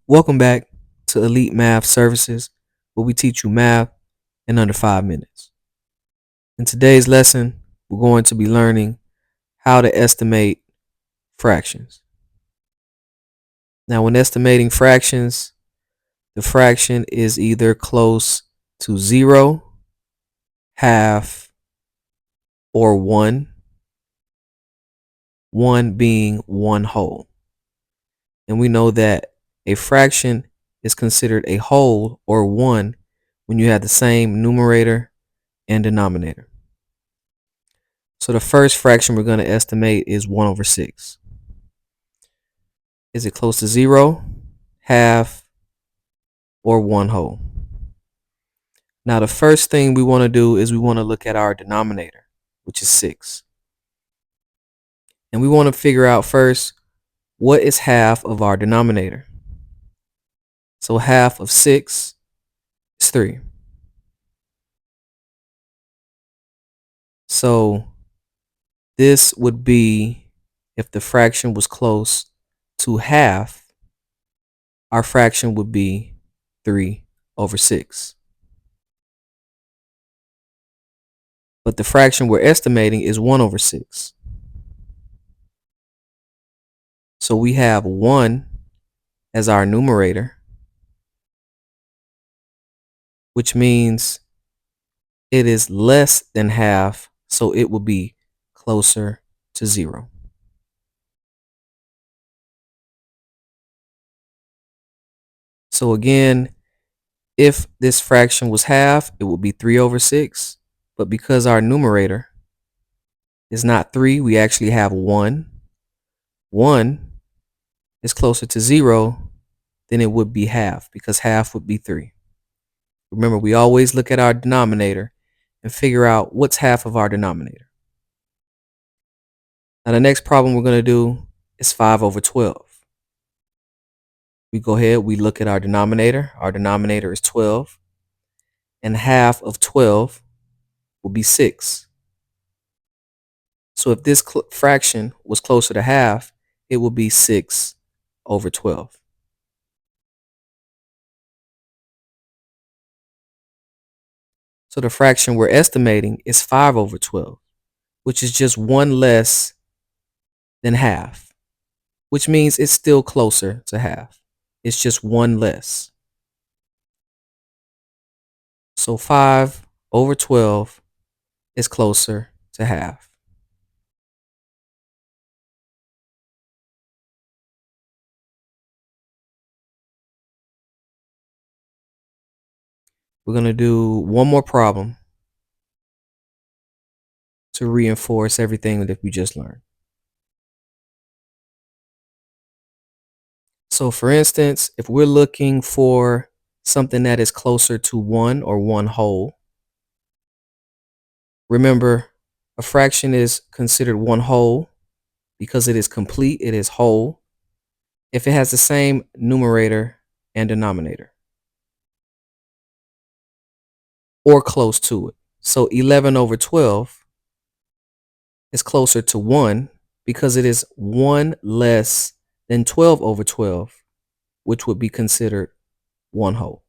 Welcome back to Elite Math Services, where we teach you math in under 5 minutes. In today's lesson, we're going to be learning how to estimate fractions. Now, when estimating fractions, the fraction is either close to 0, half, or 1 being 1 whole. And we know that a fraction is considered a whole or 1 when you have the same numerator and denominator. So the first fraction we're going to estimate is 1/6. Is it close to 0, half, or 1 whole? Now the first thing we want to do is we want to look at our denominator, which is 6. And we want to figure out first, what is half of our denominator? So half of 6 is 3. So this would be, if the fraction was close to half, our fraction would be 3/6. But the fraction we're estimating is 1/6. So we have 1 as our numerator, which means it is less than half, so it will be closer to 0. So again, if this fraction was half, it would be 3/6. But because our numerator is not 3, we actually have 1. 1 is closer to 0 than it would be half, because half would be 3. Remember, we always look at our denominator and figure out what's half of our denominator. Now the next problem we're going to do is 5/12. We go ahead, we look at our denominator. Our denominator is 12. And half of 12 will be 6. So if this fraction was closer to half, it will be 6/12. So the fraction we're estimating is 5/12, which is just 1 less than half, which means it's still closer to half. It's just 1 less. So 5/12 is closer to half. We're going to do one more problem to reinforce everything that we just learned. So for instance, if we're looking for something that is closer to 1 or 1 whole, remember, a fraction is considered 1 whole because it is complete, it is whole, if it has the same numerator and denominator, or close to it. So 11/12 is closer to 1 because it is 1 less than 12/12, which would be considered 1 whole.